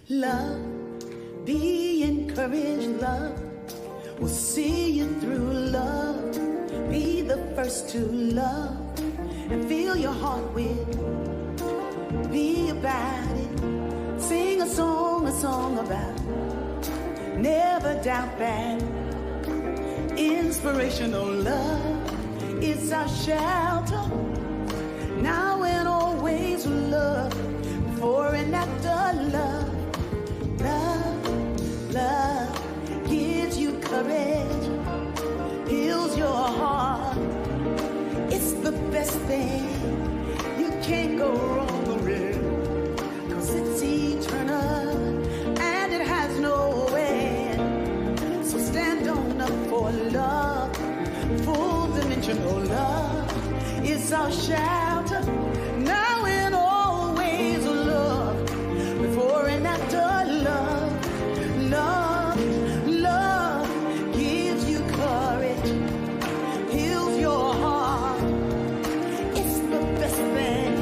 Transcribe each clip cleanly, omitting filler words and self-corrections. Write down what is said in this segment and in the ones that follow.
Love, be encouraged, love will see you through. Love, be the first to love and fill your heart with. Be about it. Sing a song about it. Never doubt that. Inspirational love is our shelter. Now and always love. Before and after love. Love gives you courage, heals your heart. It's the best thing. You can't go wrong with it, 'cause it's eternal and it has no end. So stand on up for love. Full dimensional love is our shelter. Now and always love. Before and after love. Love gives you courage, heals your heart. It's the best thing.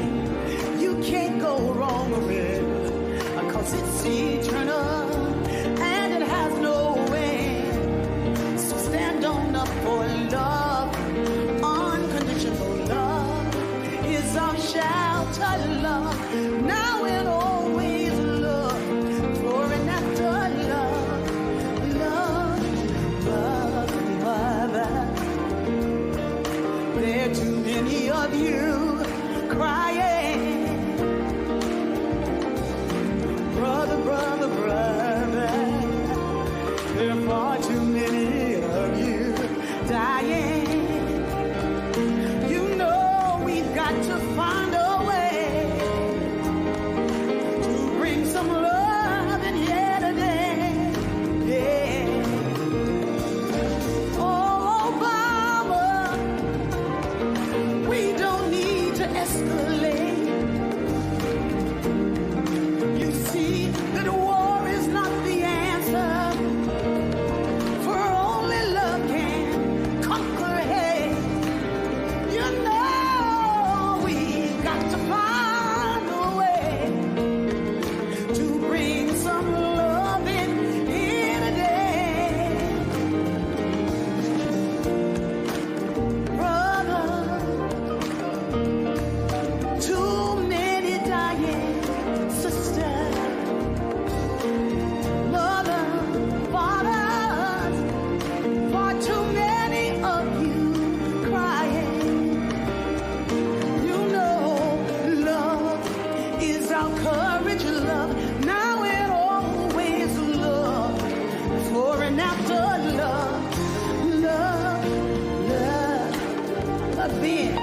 You can't go wrong with it, 'cause it's eternal and it has no end. So stand on up for love. Unconditional love is our shelter. Love now and always love. Before and after love. There are too many of you crying. Brother, brother, brother. There are far too many of you dying. You know we've got to find a way to bring some love in here today. Yeah. Escalate. You see that war is not the answer, for only love can conquer hate. You know we've got to find a way to bring some love in here today. Brother, too many dying, sister, mother, fathers, far too many of you crying. You know love is our courage, love, now and always love, before and after love, love, being.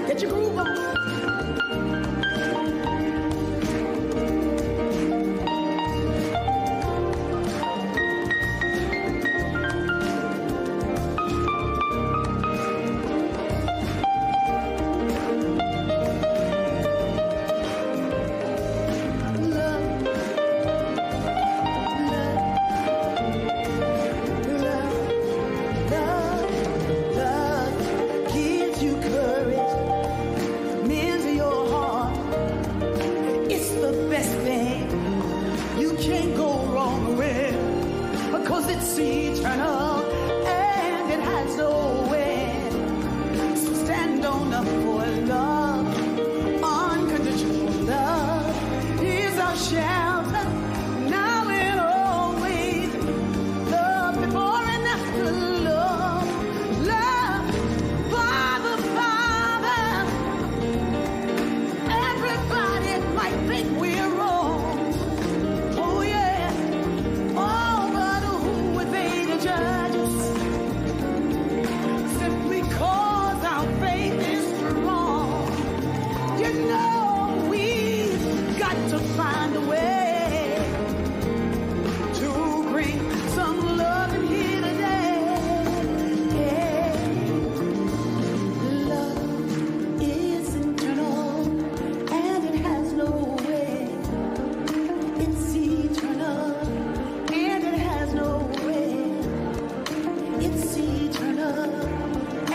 Get your groove on. It's eternal and it has no end. So stand on up for love. Unconditional love is our shelter. Now and always love. Before and after love. Love, Father, Father. Everybody might think we're wrong. Oh yeah. Oh, judge us simply 'cause our faith is strong. You know we've got to find a way to bring some love in here today. Yeah. Love is eternal and it has no end. It's eternal and it has no end. It's eternal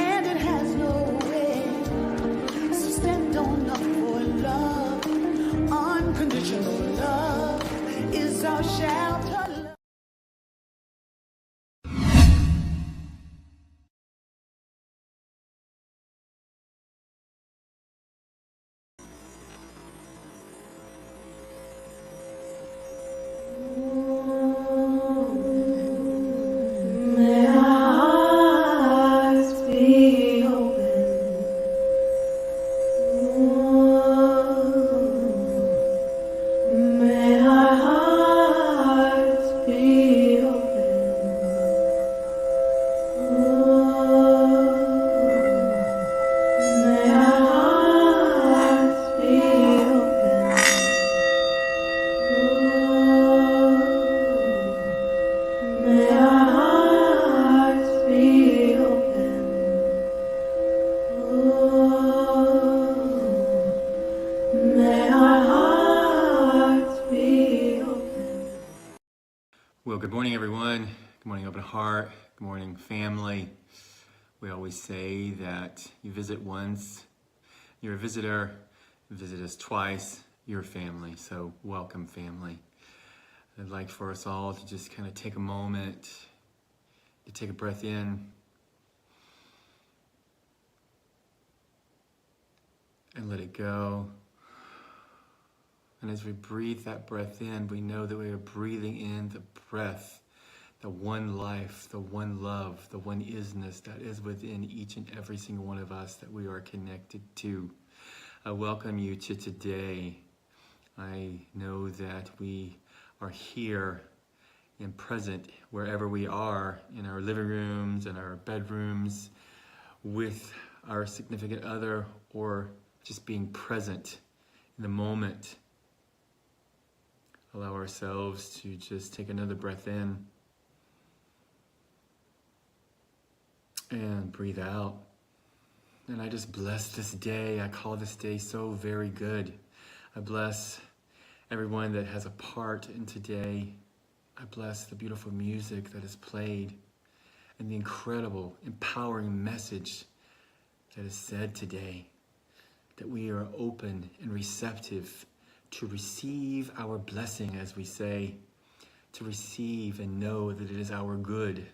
and it has no end. So stand on up for love, unconditional love. your shelter. May our hearts be open. May our hearts be open. May our hearts be open. May our hearts be open. May our hearts be open. Well, good morning, everyone. Good morning, Open Heart. Good morning, family. We always say that you visit once, you're a visitor. Visit us twice, you're family. So welcome, family. I'd like for us all to just kind of take a moment to take a breath in and let it go. And as we breathe that breath in, we know that we are breathing in the breath, the one life, the one love, the one isness that is within each and every single one of us that we are connected to. I welcome you to today. I know that we are here and present wherever we are, in our living rooms, in our bedrooms, with our significant other, or just being present in the moment. Allow ourselves to just take another breath in and breathe out. And I just bless this day. I call this day so very good. I bless everyone that has a part in today. I bless the beautiful music that is played and the incredible, empowering message that is said today. That we are open and receptive to receive our blessing, as we say, to receive and know that it is our good.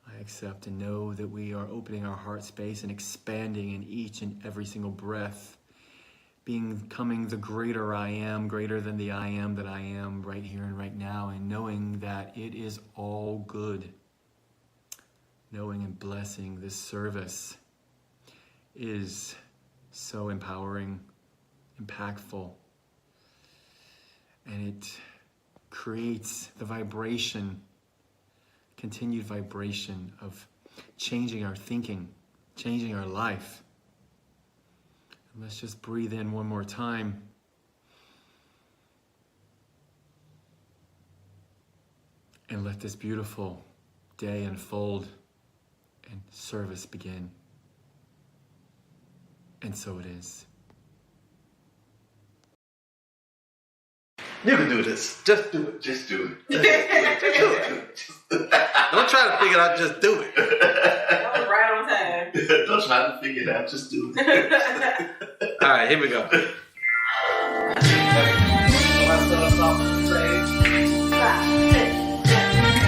I accept and know that we are opening our heart space and expanding in each and every single breath, becoming the greater I am, greater than the I am that I am right here and right now, and knowing that it is all good. Knowing and blessing this service is so empowering, impactful, and it creates the vibration, continued vibration of changing our thinking, changing our life. And let's just breathe in one more time. And let this beautiful day unfold and service begin. And so it is. You can do this. Just do it. Just do it. Just do it. Don't try to figure it out. Just do it. That was right on time. Don't try to figure it out. Just do it. All right, here we go. So I start us off with the praise. 5, 6, 7, 8.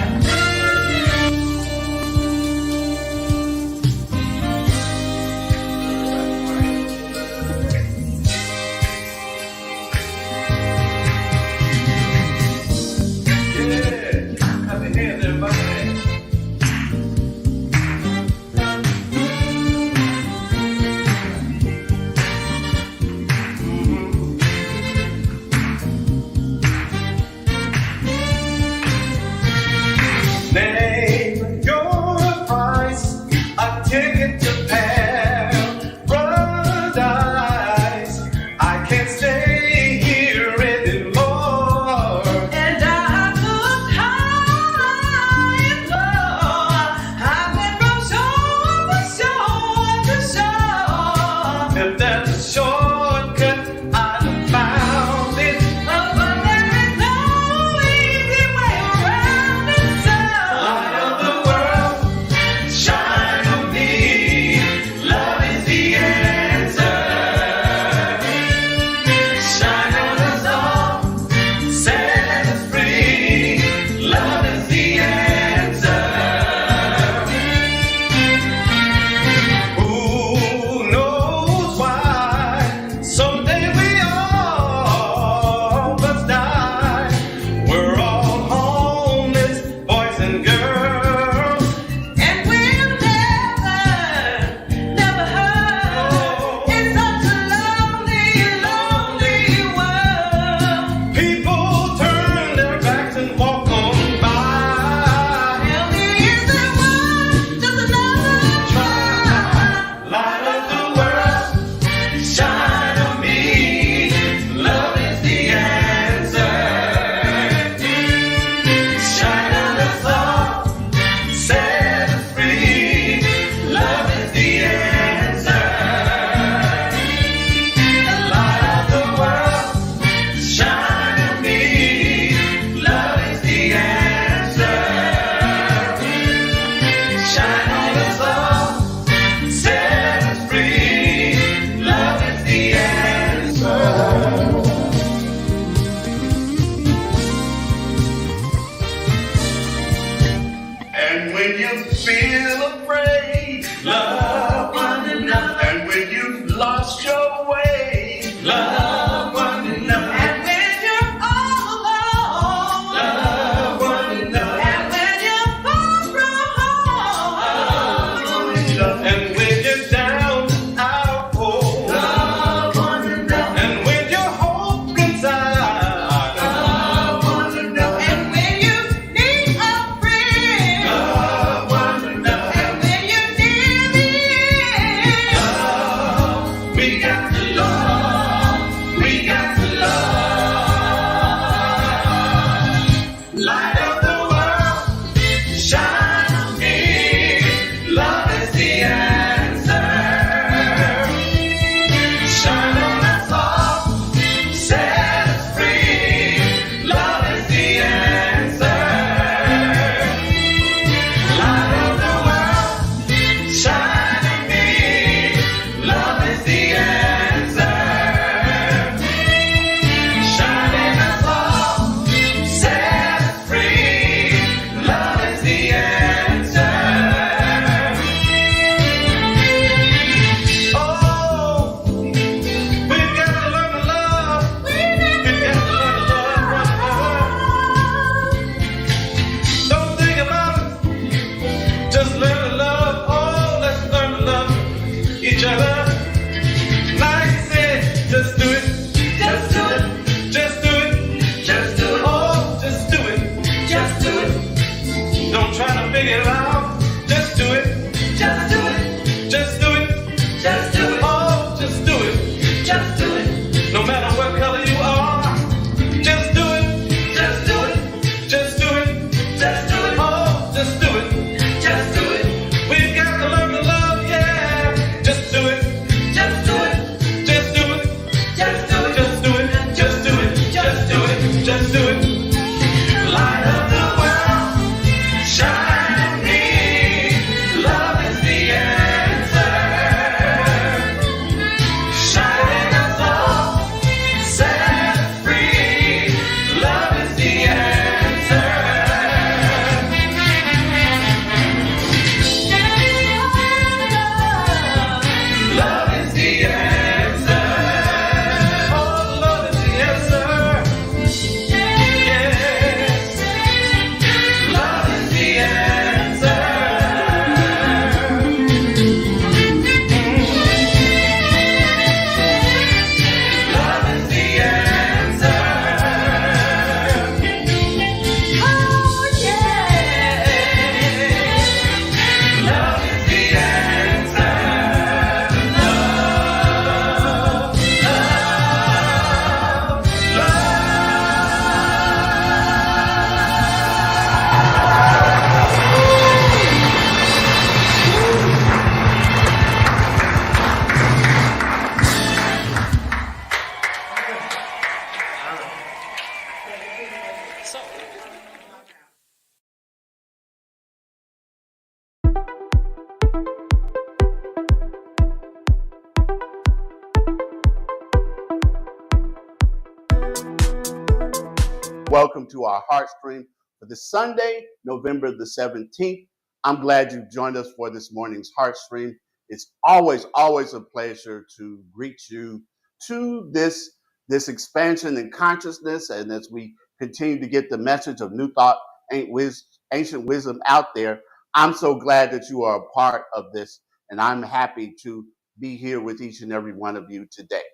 welcome to our Heartstream for this Sunday, November the 17th. I'm glad you've joined us for this morning's Heartstream. It's always a pleasure to greet you to this expansion in consciousness, and as we continue to get the message of New Thought, Ancient Wisdom out there, I'm so glad that you are a part of this, and I'm happy to be here with each and every one of you today.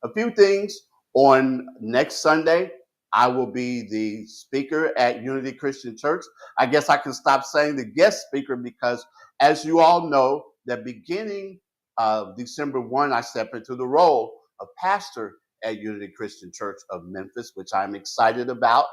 A few things. On next Sunday, I will be the speaker at Unity Christian Church. I guess I can stop saying the guest speaker because, as you all know, that beginning December 1, I step into the role of pastor at Unity Christian Church of Memphis, which I'm excited about.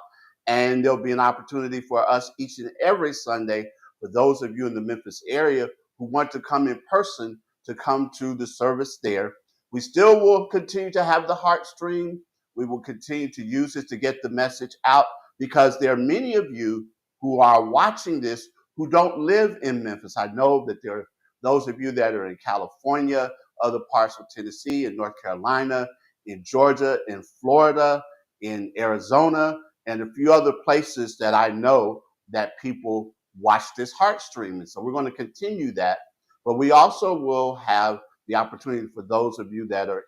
And there'll be an opportunity for us each and every Sunday, for those of you in the Memphis area who want to come in person, to come to the service there. We still will continue to have the Heartstream. We will continue to use this to get the message out, because there are many of you who are watching this who don't live in Memphis. I know that there are those of you that are in California, other parts of Tennessee, in North Carolina, in Georgia, in Florida, in Arizona, and a few other places that I know that people watch this Heartstream. And so we're going to continue that. But we also will have the opportunity for those of you that are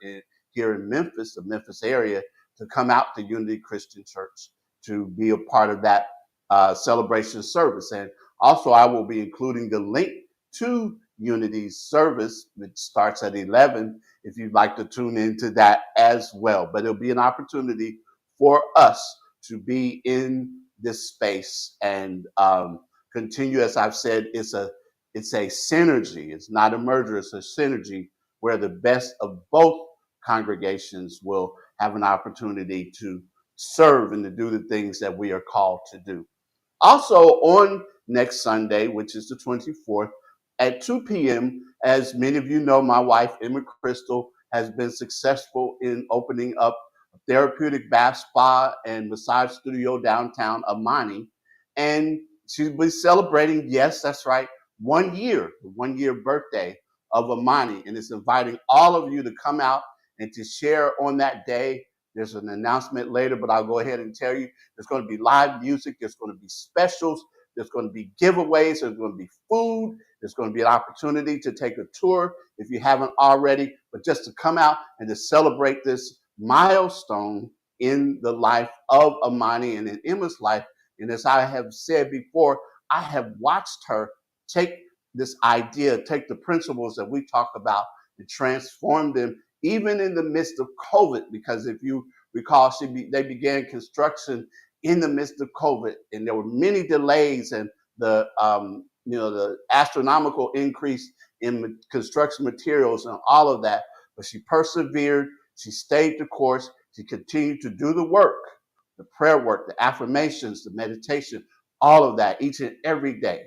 here in Memphis, the Memphis area, to come out to Unity Christian Church to be a part of that celebration service. And also, I will be including the link to Unity's service, which starts at 11, if you'd like to tune into that as well. But it'll be an opportunity for us to be in this space and continue. As I've said, it's a synergy. It's not a merger. It's a synergy where the best of both congregations will have an opportunity to serve and to do the things that we are called to do. Also, on next Sunday, which is the 24th, at 2 p.m., as many of you know, my wife, Emma Crystal, has been successful in opening up a therapeutic bath, spa, and massage studio downtown Amani. And she'll be celebrating, yes, that's right, 1 year, the 1 year birthday of Amani. And it's inviting all of you to come out and to share on that day. There's an announcement later, but I'll go ahead and tell you there's going to be live music, there's going to be specials, there's going to be giveaways, there's going to be food, there's going to be an opportunity to take a tour if you haven't already, but just to come out and to celebrate this milestone in the life of Amani and in Emma's life. And as I have said before, I have watched her take this idea, take the principles that we talk about and transform them even in the midst of COVID, because if you recall, they began construction in the midst of COVID, and there were many delays and the astronomical increase in construction materials and all of that. But she persevered, she stayed the course, she continued to do the work, the prayer work, the affirmations, the meditation, all of that each and every day,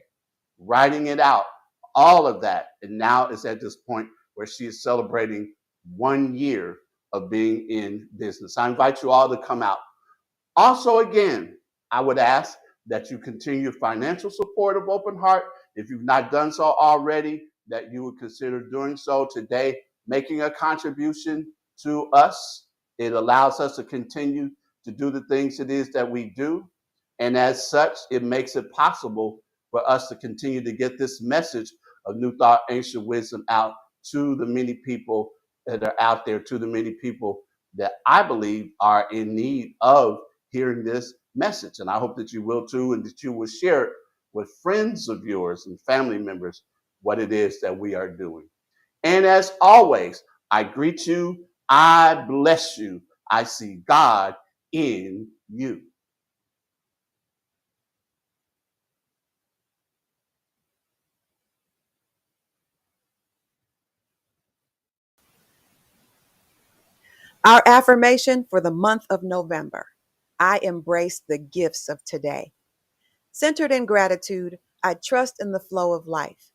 writing it out, all of that. And now it's at this point where she is celebrating 1 year of being in business. I invite you all to come out. Also, again, I would ask that you continue financial support of Open Heart. If you've not done so already, that you would consider doing so today, making a contribution to us. It allows us to continue to do the things it is that we do. And as such, it makes it possible for us to continue to get this message of New Thought, Ancient Wisdom out to the many people that are out there, to the many people that I believe are in need of hearing this message. And I hope that you will too, and that you will share it with friends of yours and family members, what it is that we are doing. And as always, I greet you, I bless you, I see God in you. Our affirmation for the month of November: I embrace the gifts of today. Centered in gratitude, I trust in the flow of life.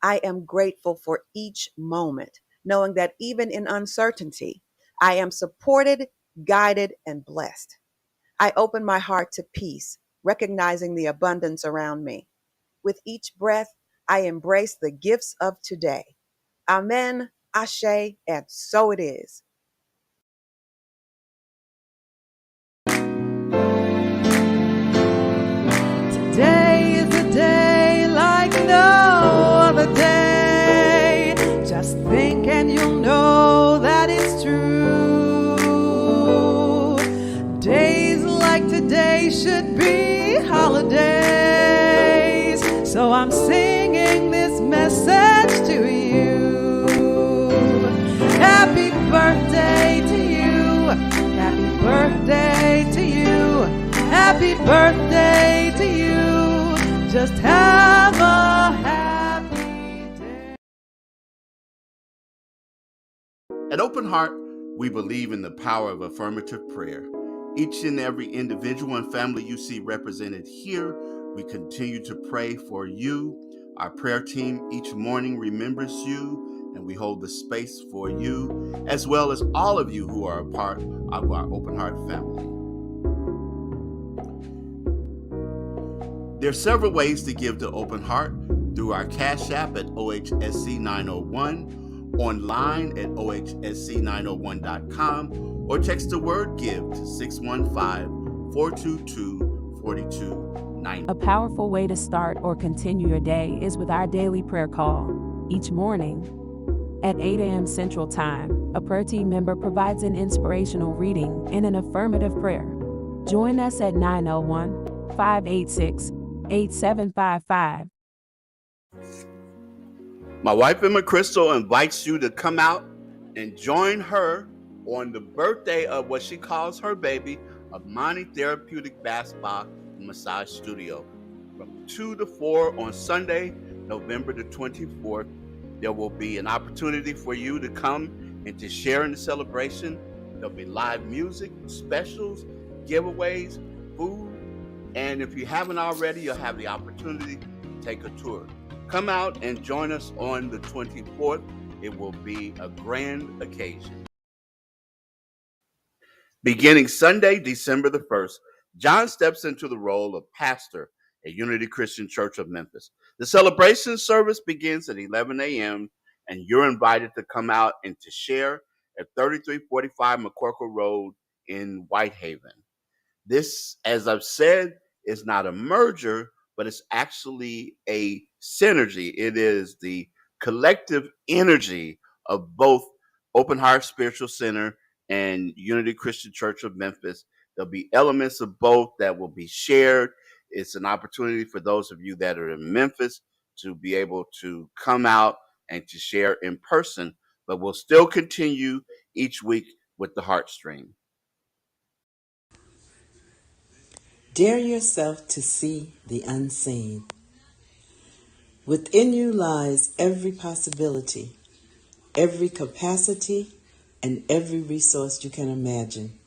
I am grateful for each moment, knowing that even in uncertainty, I am supported, guided, and blessed. I open my heart to peace, recognizing the abundance around me. With each breath, I embrace the gifts of today. Amen, Ashe, and so it is. should be holidays. So I'm singing this message to you. Happy birthday to you. Happy birthday to you. Happy birthday to you. Just have a happy day. At Open Heart, we believe in the power of affirmative prayer. Each and every individual and family you see represented here, we continue to pray for you. Our prayer team each morning remembers you, and we hold the space for you, as well as all of you who are a part of our Open Heart family. There are several ways to give to Open Heart: through our Cash App at OHSC 901, online at OHSC901.com, or text the word GIVE to 615-422-4290. A powerful way to start or continue your day is with our daily prayer call. Each morning, at 8 a.m. Central Time, a prayer team member provides an inspirational reading and an affirmative prayer. Join us at 901-586-8755. My wife, Emma Crystal, invites you to come out and join her on the birthday of what she calls her baby, Amani Therapeutic Bath Spa and Massage Studio. From 2 to 4 on Sunday, November the 24th, there will be an opportunity for you to come and to share in the celebration. There'll be live music, specials, giveaways, food, and if you haven't already, you'll have the opportunity to take a tour. Come out and join us on the 24th. It will be a grand occasion. Beginning Sunday, December the 1st, John steps into the role of pastor at Unity Christian Church of Memphis. The celebration service begins at 11 a.m., and you're invited to come out and to share at 3345 McCorkle Road in Whitehaven. This, as I've said, is not a merger, but it's actually a synergy. It is the collective energy of both Open Heart Spiritual Center and Unity Christian Church of Memphis. There'll be elements of both that will be shared. It's an opportunity for those of you that are in Memphis to be able to come out and to share in person, but we'll still continue each week with the Heartstream. Dare yourself to see the unseen. Within you lies every possibility, every capacity, and every resource you can imagine.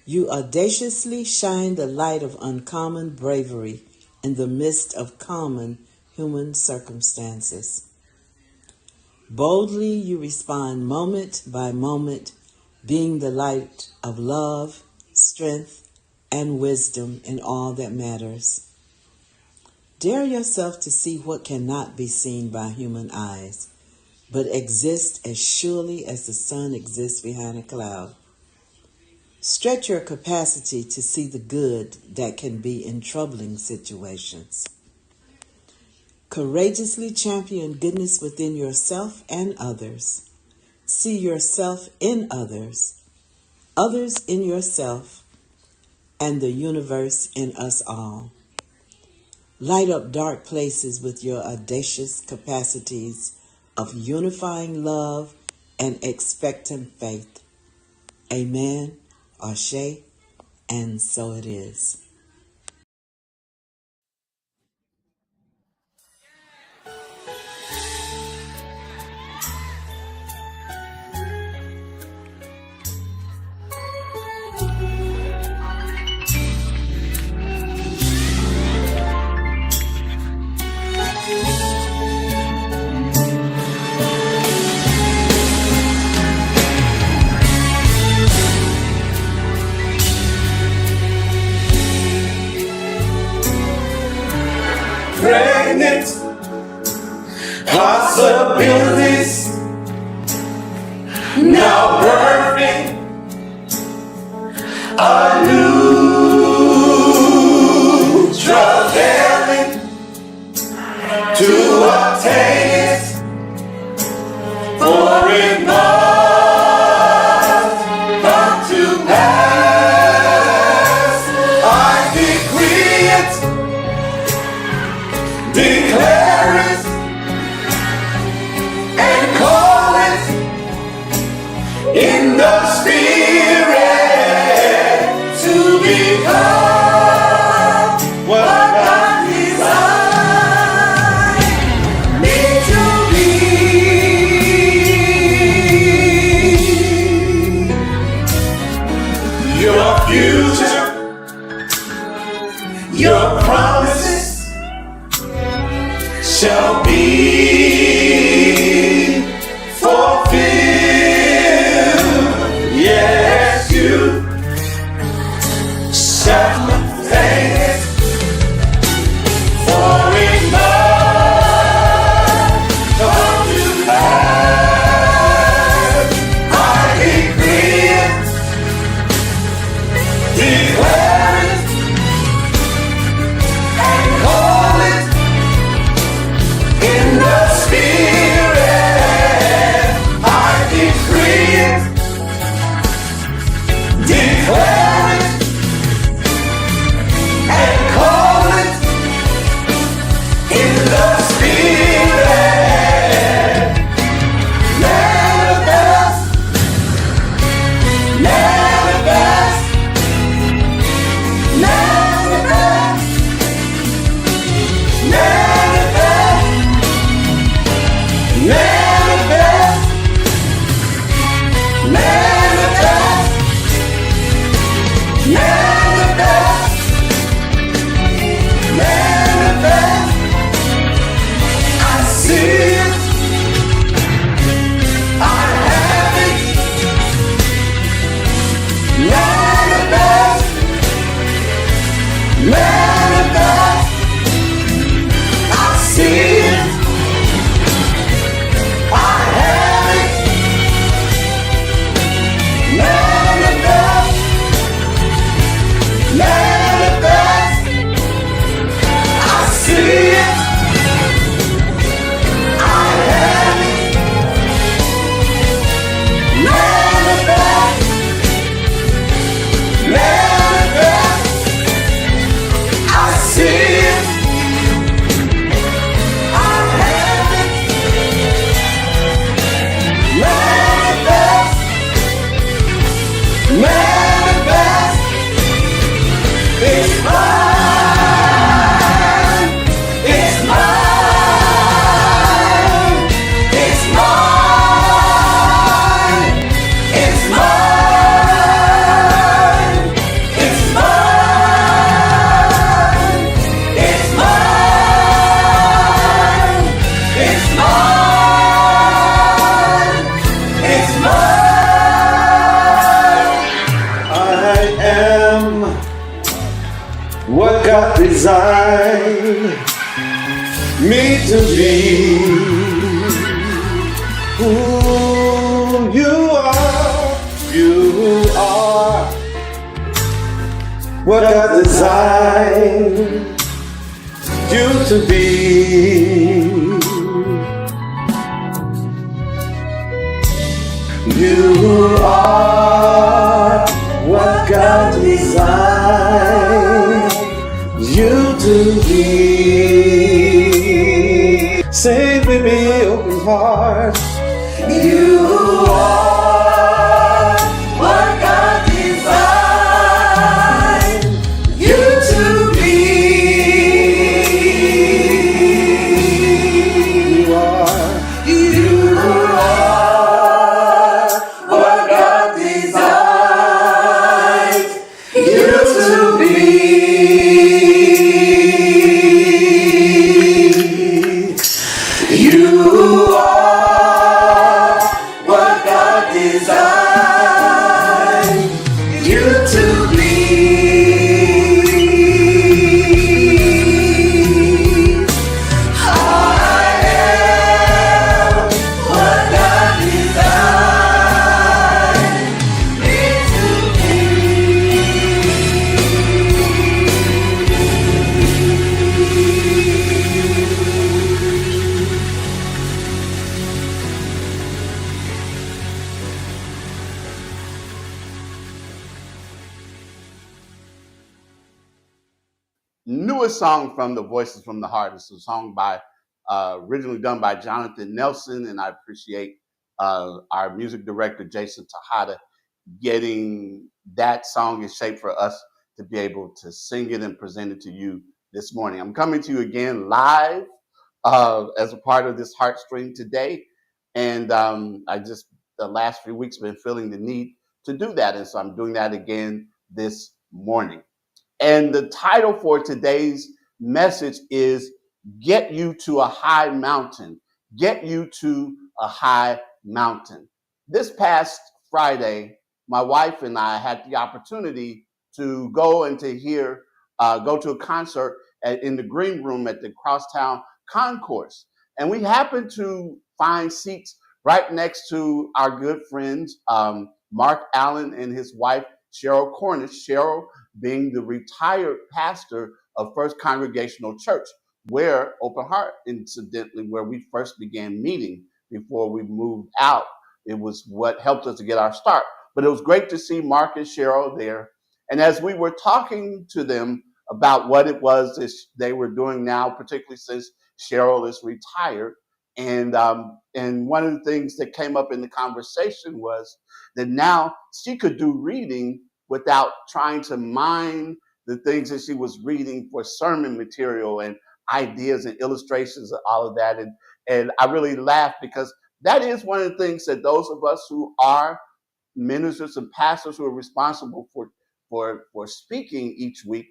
You audaciously shine the light of uncommon bravery in the midst of common human circumstances. Boldly you respond moment by moment, being the light of love, strength, and wisdom in all that matters. Dare yourself to see what cannot be seen by human eyes, but exists as surely as the sun exists behind a cloud. Stretch your capacity to see the good that can be in troubling situations. Courageously champion goodness within yourself and others. See yourself in others, others in yourself, and the universe in us all. Light up dark places with your audacious capacities of unifying love and expectant faith. Amen, Ashe, and so it is. Pregnant possibilities now birthing a new travailing to obtain it, for it must come to pass. I future, your promises shall be fulfilled. Yes, you shall thank for it must come to pass. I decree it, declare it, and call it in the spirit. I decree it, declare it, and call it in the spirit. Manifest, manifest, manifest, manifest, manifest, manifest, manifest, manifest. I see it, I have it. Manifest, manifest. I see it, I have it. Manifest, manifest. I see it, I have it. Manifest, manifest. I see it, I have it. Manifest, manifest. It's mine, it's mine, it's mine, it's mine, it's mine, it's mine, it's mine, it's mine. I am what God designed me to be. Who you are what God designed you to be. You are what God designed you to be. Say with me, open heart. You are what God designed you to be. You are what God designed you to be. You are what God designed you to be. I am what God designed me to be. Newest song from the Voices from the Heart. It's a song by originally done by Jonathan Nelson, and I appreciate our music director Jason Tejada getting that song in shape for us to be able to sing it and present it to you this morning. I'm coming to you again live as a part of this Heartstream today, and the last few weeks been feeling the need to do that, and so I'm doing that again this morning. And the title for today's message is Get You to a High Mountain. Get You to a High Mountain. This past Friday, my wife and I had the opportunity to go and to go to a concert in the green room at the Crosstown Concourse. And we happened to find seats right next to our good friends, Mark Allen and his wife, Cheryl Cornish. Cheryl being the retired pastor of First Congregational Church, where Open Heart, incidentally, where we first began meeting before we moved out. It was what helped us to get our start. But it was great to see Mark and Cheryl there. And as we were talking to them about what it was that they were doing now, particularly since Cheryl is retired, and one of the things that came up in the conversation was that now she could do reading without trying to mine the things that she was reading for sermon material and ideas and illustrations and all of that. And I really laughed because that is one of the things that those of us who are ministers and pastors who are responsible for speaking each week,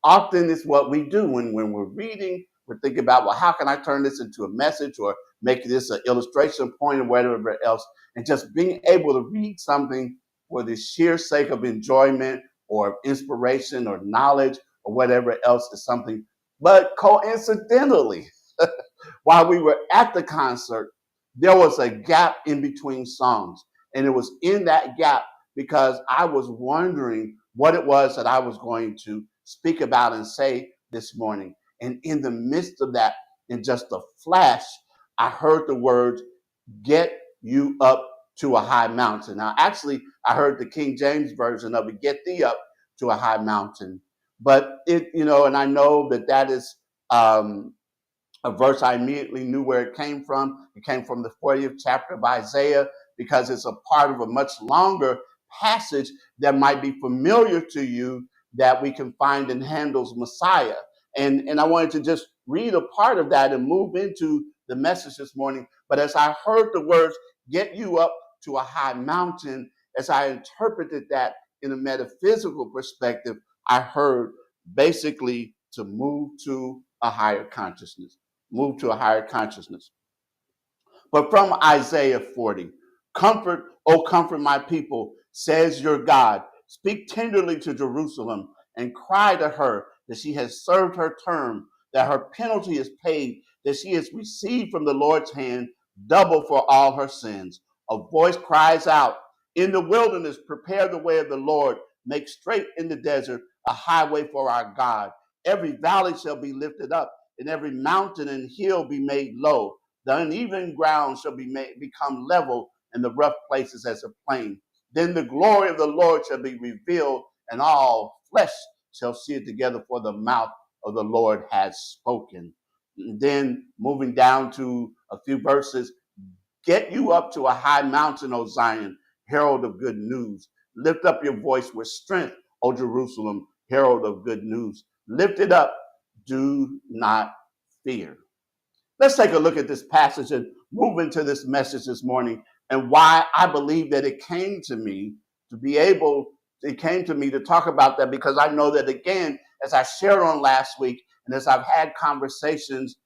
often is what we do when we're reading. We're thinking about, well, how can I turn this into a message or make this an illustration point or whatever else? And just being able to read something for the sheer sake of enjoyment or inspiration or knowledge or whatever else is something. But coincidentally, while we were at the concert, there was a gap in between songs. And it was in that gap because I was wondering what it was that I was going to speak about and say this morning. And in the midst of that, in just a flash, I heard the words, get you up to a high mountain. Now, actually, I heard the King James version of it, get thee up to a high mountain. But and I know that is a verse I immediately knew where it came from. It came from the 40th chapter of Isaiah because it's a part of a much longer passage that might be familiar to you that we can find in Handel's Messiah. And I wanted to just read a part of that and move into the message this morning. But as I heard the words, get you up to a high mountain, as I interpreted that in a metaphysical perspective, I heard basically to move to a higher consciousness. Move to a higher consciousness. But from Isaiah 40, comfort, oh, comfort my people, says your God. Speak tenderly to Jerusalem and cry to her that she has served her term, that her penalty is paid, that she has received from the Lord's hand double for all her sins. A voice cries out, in the wilderness, prepare the way of the Lord, make straight in the desert a highway for our God. Every valley shall be lifted up, and every mountain and hill be made low. The uneven ground shall become level, and the rough places as a plain. Then the glory of the Lord shall be revealed, and all flesh shall see it together, for the mouth of the Lord has spoken. And then moving down to a few verses, get you up to a high mountain, O Zion, herald of good news. Lift up your voice with strength, O Jerusalem, herald of good news. Lift it up, do not fear. Let's take a look at this passage and move into this message this morning and why I believe that it came to me to talk about that, because I know that, again, as I shared on last week and as I've had conversations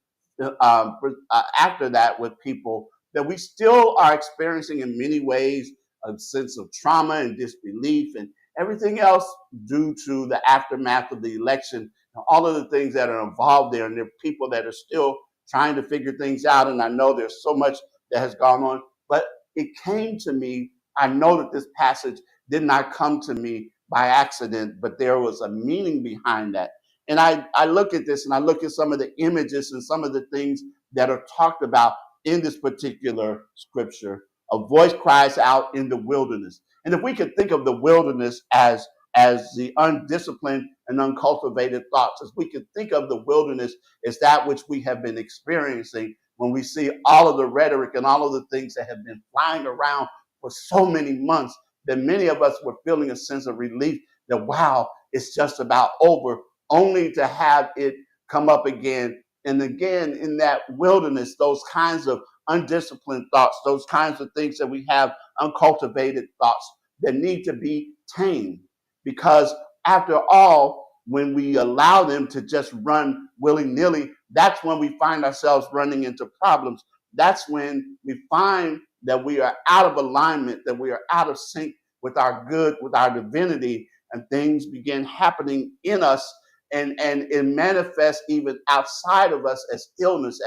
after that with people, that we still are experiencing in many ways a sense of trauma and disbelief and everything else due to the aftermath of the election and all of the things that are involved there. And there are people that are still trying to figure things out. And I know there's so much that has gone on, but it came to me. I know that this passage did not come to me by accident, but there was a meaning behind that. And I look at this and I look at some of the images and some of the things that are talked about in this particular scripture. A voice cries out in the wilderness. And if we could think of the wilderness as the undisciplined and uncultivated thoughts, as we could think of the wilderness as that which we have been experiencing when we see all of the rhetoric and all of the things that have been flying around for so many months, that many of us were feeling a sense of relief that, wow, it's just about over, only to have it come up again and again in that wilderness, those kinds of undisciplined thoughts, those kinds of things that we have, uncultivated thoughts that need to be tamed. because after all, when we allow them to just run willy-nilly, that's when we find ourselves running into problems. That's when we find that we are out of alignment, that we are out of sync with our good, with our divinity, and things begin happening in us, and it manifests even outside of us as illness,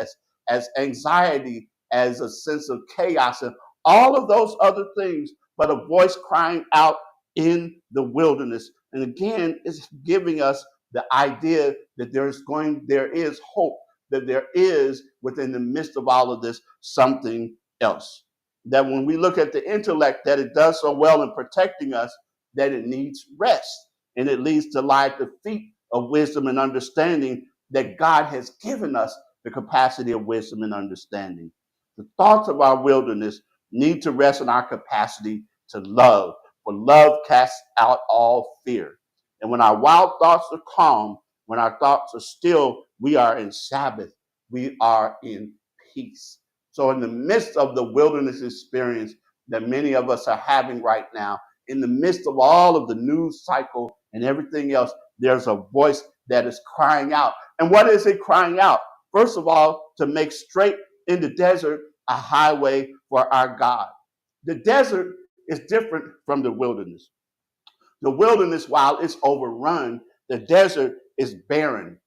as anxiety, as a sense of chaos, and all of those other things, but a voice crying out in the wilderness. And again, it's giving us the idea that there is hope, that there is within the midst of all of this something else. That when we look at the intellect, that it does so well in protecting us, that it needs rest. And it leads to lie at the feet of wisdom and understanding, that God has given us the capacity of wisdom and understanding. The thoughts of our wilderness need to rest in our capacity to love, for love casts out all fear. And when our wild thoughts are calm, when our thoughts are still, we are in Sabbath, we are in peace. So in the midst of the wilderness experience that many of us are having right now, in the midst of all of the news cycle and everything else, there's a voice that is crying out. And what is it crying out? First of all, to make straight in the desert a highway for our God. The desert is different from the wilderness. The wilderness, while it's overrun, the desert is barren.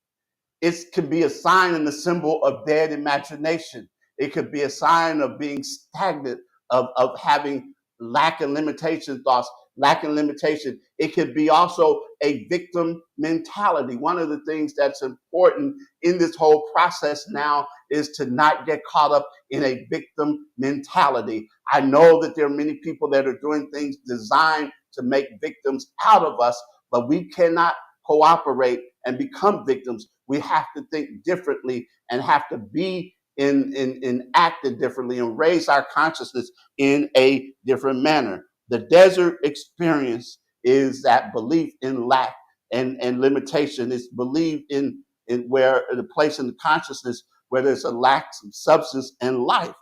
It can be a sign and a symbol of dead imagination. It could be a sign of being stagnant, of having lack and limitation thoughts, lack and limitation. It could be also a victim mentality. One of the things that's important in this whole process now is to not get caught up in a victim mentality. I know that there are many people that are doing things designed to make victims out of us, but we cannot cooperate and become victims. We have to think differently and have to be in acting differently and raise our consciousness in a different manner. The desert experience is that belief in lack and limitation. It's belief in where the place in the consciousness where there's a lack of substance and life.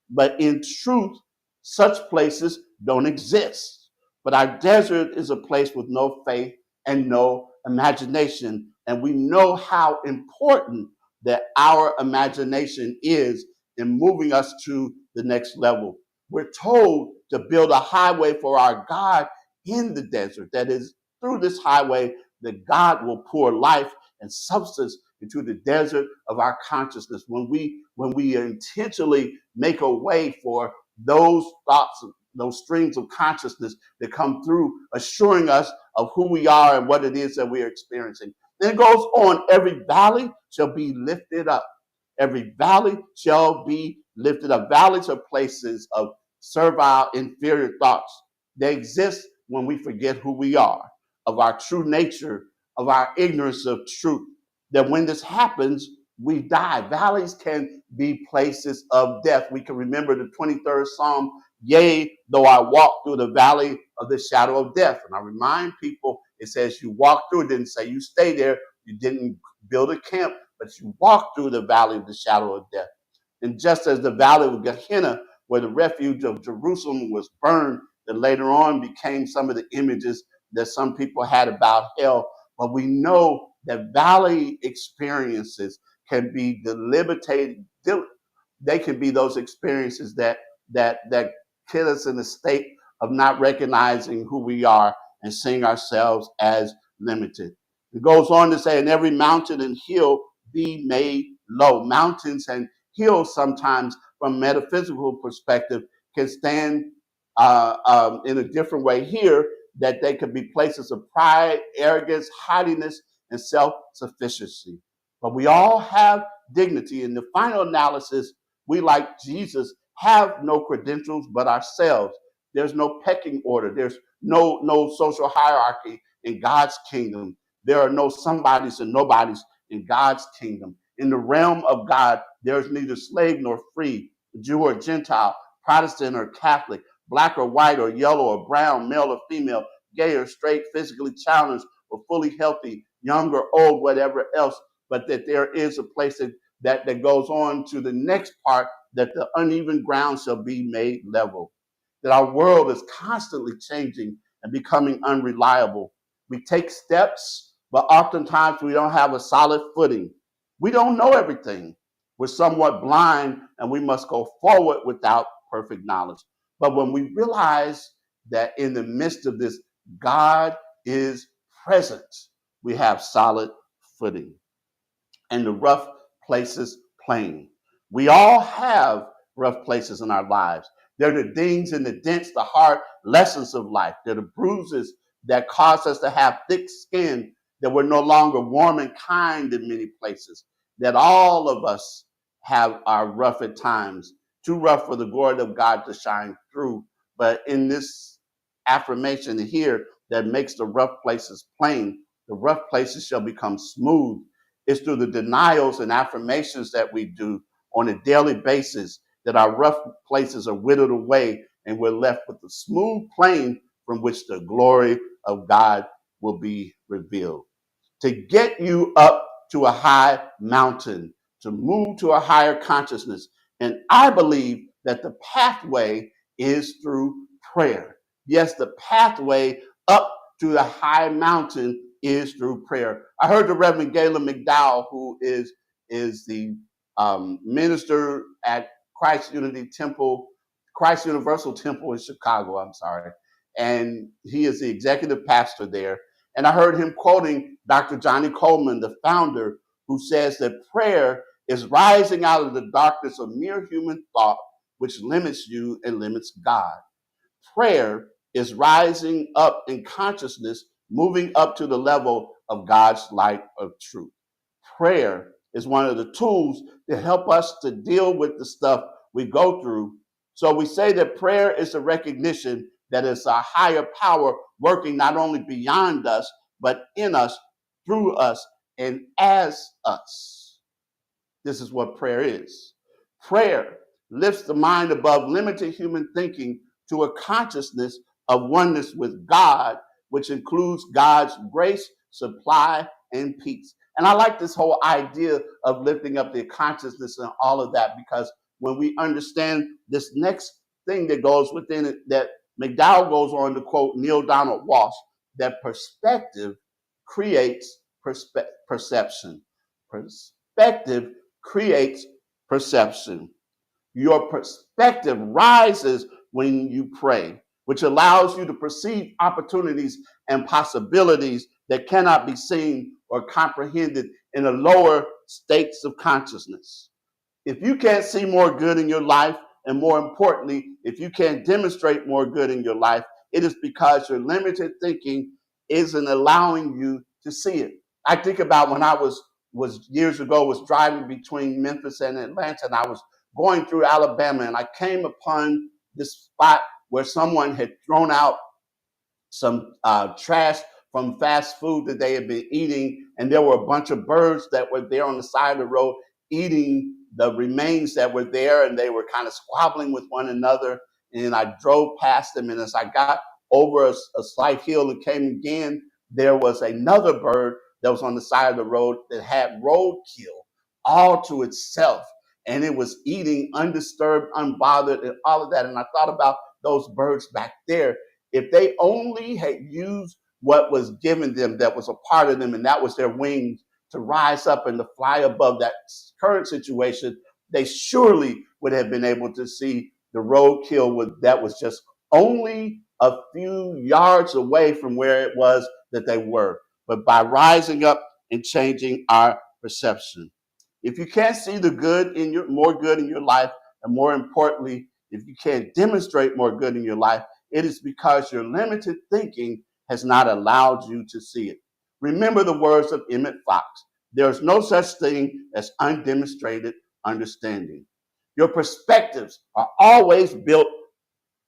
But in truth, such places don't exist. But our desert is a place with no faith and no imagination. And we know how important that our imagination is in moving us to the next level. We're told to build a highway for our God in the desert. That is, through this highway, that God will pour life and substance into the desert of our consciousness. When we intentionally make a way for those thoughts, those streams of consciousness that come through, assuring us of who we are and what it is that we are experiencing. Then it goes on, every valley shall be lifted up. Every valley shall be lifted up. Valleys are places of servile, inferior thoughts. They exist when we forget who we are, of our true nature, of our ignorance of truth. That when this happens, we die. Valleys can be places of death. We can remember the 23rd Psalm, yea, though I walk through the valley of the shadow of death. And I remind people, it says you walk through, it didn't say you stay there, you didn't build a camp, but you walk through the valley of the shadow of death. And just as the valley of Gehenna, where the refuge of Jerusalem was burned, that later on became some of the images that some people had about hell. But we know that valley experiences can be debilitating. They can be those experiences that put us in a state of not recognizing who we are and seeing ourselves as limited. It goes on to say, "And every mountain and hill be made low." Mountains and hills sometimes, from a metaphysical perspective, can stand in a different way here, that they could be places of pride, arrogance, haughtiness, and self-sufficiency. But we all have dignity. In the final analysis, we, like Jesus, have no credentials but ourselves. There's no pecking order. There's no social hierarchy in God's kingdom. There are no somebodies and nobodies in God's kingdom. In the realm of God, there's neither slave nor free, Jew or Gentile, Protestant or Catholic, black or white or yellow or brown, male or female, gay or straight, physically challenged or fully healthy, young or old, whatever else, but that there is a place that goes on to the next part, that the uneven ground shall be made level. That our world is constantly changing and becoming unreliable. We take steps, but oftentimes we don't have a solid footing. We don't know everything. We're somewhat blind, and we must go forward without perfect knowledge. But when we realize that in the midst of this, God is present, we have solid footing and the rough places plain. We all have rough places in our lives. They're the dings and the dents, the hard lessons of life. They're the bruises that cause us to have thick skin, that we're no longer warm and kind in many places, that all of us are rough at times, too rough for the glory of God to shine through. But in this affirmation here that makes the rough places plain, the rough places shall become smooth. It's through the denials and affirmations that we do on a daily basis that our rough places are withered away and we're left with the smooth plane from which the glory of God will be revealed. To get you up to a high mountain, to move to a higher consciousness. And I believe that the pathway is through prayer. Yes, the pathway up to the high mountain is through prayer. I heard the Reverend Galen McDowell, who is the minister at Christ Unity Temple, Christ Universal Temple in Chicago, I'm sorry. And he is the executive pastor there. And I heard him quoting Dr. Johnny Coleman, the founder, who says that prayer is rising out of the darkness of mere human thought, which limits you and limits God. Prayer is rising up in consciousness, moving up to the level of God's light of truth. Prayer is one of the tools to help us to deal with the stuff we go through. So we say that prayer is a recognition that it's a higher power working not only beyond us, but in us, through us, and as us. This is what prayer is. Prayer lifts the mind above limited human thinking to a consciousness of oneness with God, which includes God's grace, supply, and peace. And I like this whole idea of lifting up the consciousness and all of that, because when we understand this next thing that goes within it, that McDowell goes on to quote Neil Donald Walsh, that perspective creates perception. Perspective creates perception. Your perspective rises when you pray, which allows you to perceive opportunities and possibilities that cannot be seen or comprehended in the lower states of consciousness. If you can't see more good in your life, and more importantly, if you can't demonstrate more good in your life, it is because your limited thinking isn't allowing you to see it. I think about when I was years ago, was driving between Memphis and Atlanta, and I was going through Alabama, and I came upon this spot where someone had thrown out some trash from fast food that they had been eating, and there were a bunch of birds that were there on the side of the road eating the remains that were there, and they were kind of squabbling with one another. And I drove past them, and as I got over a slight hill and came again, there was another bird that was on the side of the road that had roadkill all to itself, and it was eating undisturbed, unbothered, and all of that. And I thought about those birds back there. If they only had used what was given them, that was a part of them, and that was their wings, to rise up and to fly above that current situation, they surely would have been able to see the roadkill that was just only a few yards away from where it was that they were. But by rising up and changing our perception. If you can't see the good in more good in your life, and more importantly, if you can't demonstrate more good in your life, it is because your limited thinking has not allowed you to see it. Remember the words of Emmett Fox. There is no such thing as undemonstrated understanding. Your perspectives are always built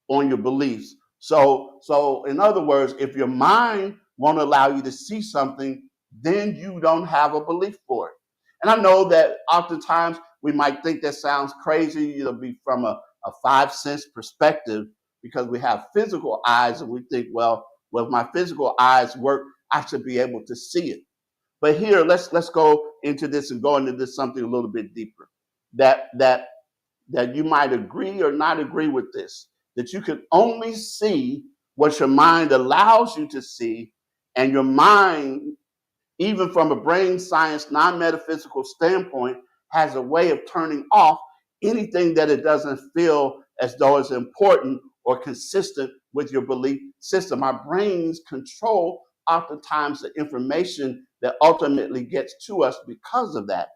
on your beliefs. So in other words, if your mind won't allow you to see something, then you don't have a belief for it. And I know that oftentimes we might think that sounds crazy. It'll be from a 5 sense perspective, because we have physical eyes and we think, well, if my physical eyes work, I should be able to see it. But here, let's go into this and go into this something a little bit deeper. That you might agree or not agree with this, that you can only see what your mind allows you to see, And your mind, even from a brain science, non-metaphysical standpoint, has a way of turning off anything that it doesn't feel as though it's important or consistent with your belief system. Our brains control oftentimes the information that ultimately gets to us because of that.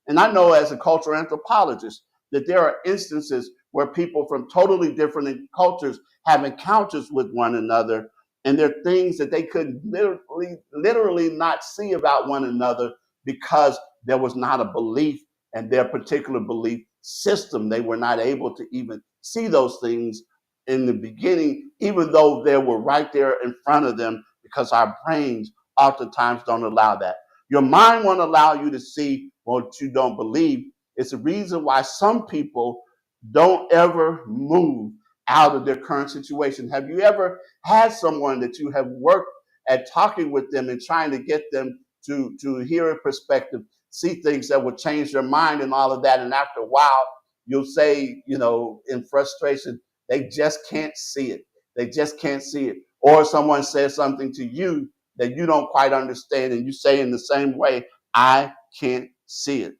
And I know as a cultural anthropologist that there are instances where people from totally different cultures have encounters with one another, and there are things that they could literally not see about one another because there was not a belief and their particular belief system. They were not able to even see those things in the beginning, even though they were right there in front of them, because our brains oftentimes don't allow that. Your mind won't allow you to see what you don't believe. It's the reason why some people don't ever move out of their current situation. Have you ever had someone that you have worked at talking with them and trying to get them to hear a perspective, see things that will change their mind and all of that, and after a while you'll say, in frustration, they just can't see it. They just can't see it. Or someone says something to you that you don't quite understand, and you say in the same way, I can't see it.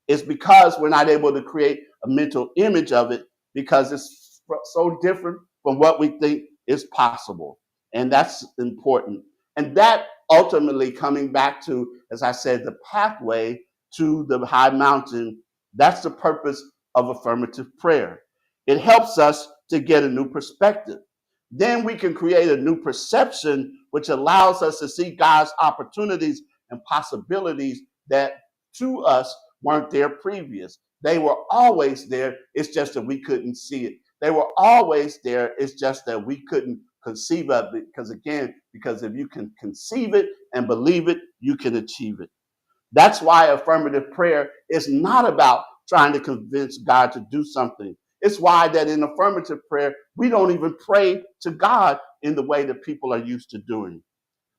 It's because we're not able to create a mental image of it, because it's so different from what we think is possible. And that's important. And that ultimately coming back to, as I said, the pathway to the high mountain, that's the purpose of affirmative prayer. It helps us to get a new perspective. Then we can create a new perception, which allows us to see God's opportunities and possibilities that to us weren't there previous. They were always there. It's just that we couldn't see it. They were always there. It's just that we couldn't conceive of it. Because if you can conceive it and believe it, you can achieve it. That's why affirmative prayer is not about trying to convince God to do something. It's why that in affirmative prayer, we don't even pray to God in the way that people are used to doing.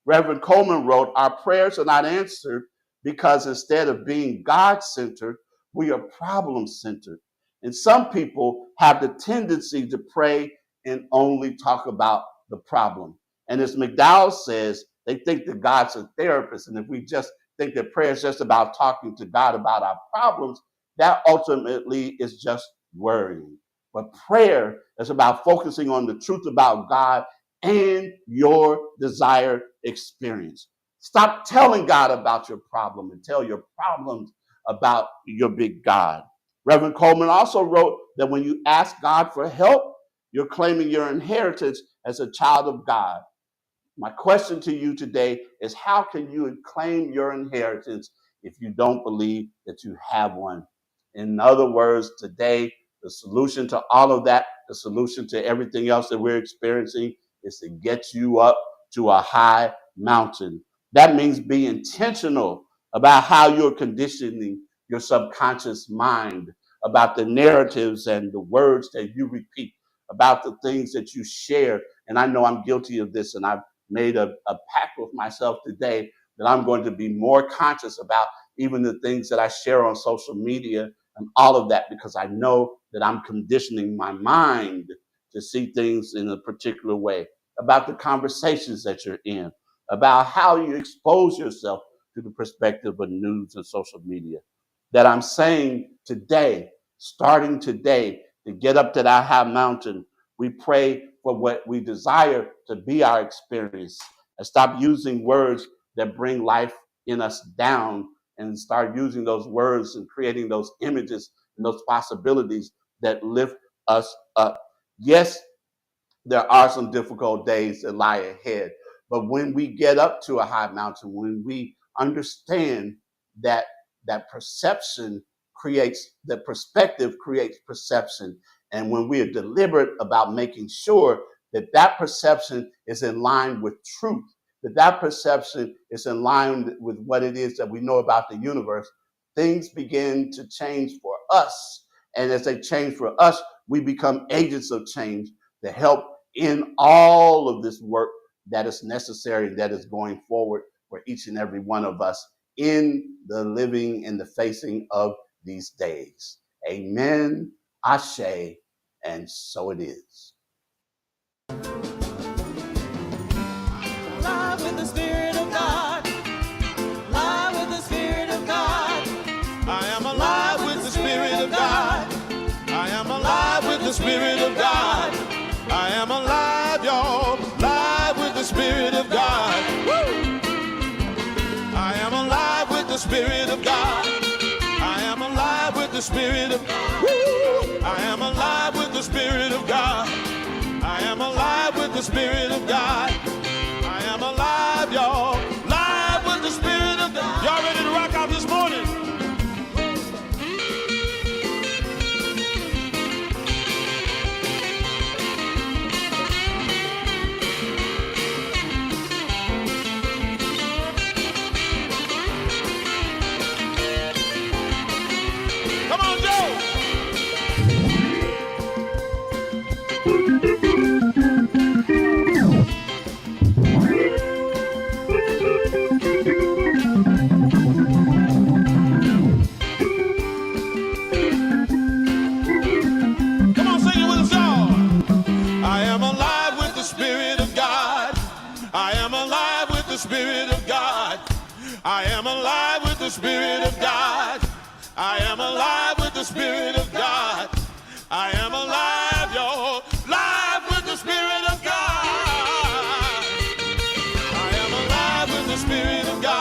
Reverend Coleman wrote, our prayers are not answered because instead of being God-centered, we are problem-centered. And some people have the tendency to pray and only talk about the problem. And as McDowell says, they think that God's a therapist. And if we just think that prayer is just about talking to God about our problems, that ultimately is just worrying. But prayer is about focusing on the truth about God and your desired experience. Stop telling God about your problem and tell your problems about your big God. Reverend Coleman also wrote that when you ask God for help, you're claiming your inheritance as a child of God. My question to you today is, how can you claim your inheritance if you don't believe that you have one? In other words, today, the solution to all of that, the solution to everything else that we're experiencing, is to get you up to a high mountain. That means be intentional about how you're conditioning your subconscious mind, about the narratives and the words that you repeat, about the things that you share. And I know I'm guilty of this, and I've made a pact with myself today that I'm going to be more conscious about even the things that I share on social media and all of that, because I know that I'm conditioning my mind to see things in a particular way, about the conversations that you're in, about how you expose yourself to the perspective of news and social media. That I'm saying today, starting today, to get up to that high mountain, we pray for what we desire to be our experience, and stop using words that bring life in us down, and start using those words and creating those images and those possibilities that lift us up. Yes, there are some difficult days that lie ahead, but when we get up to a high mountain, when we understand that perception creates, that perspective creates perception, and when we are deliberate about making sure that that perception is in line with truth, that that perception is in line with what it is that we know about the universe, things begin to change for us. And as they change for us, we become agents of change to help in all of this work that is necessary, that is going forward for each and every one of us in the living and the facing of these days. Amen, ashe, and so it is. Live in the spirit. Spirit of God. I am alive with the Spirit of God. I am alive with the Spirit of God. I am alive with the Spirit of God. I am alive, y'all. Live with the Spirit of God. Y'all ready to rock out this morning? Come on, Joe. Come on, sing it with us, y'all. I am alive with the Spirit of God. I am alive with the Spirit of God. I am alive with the Spirit of God. I am alive with the Spirit of God. I am alive, y'all. Live with the Spirit of God. I am alive with the Spirit of God.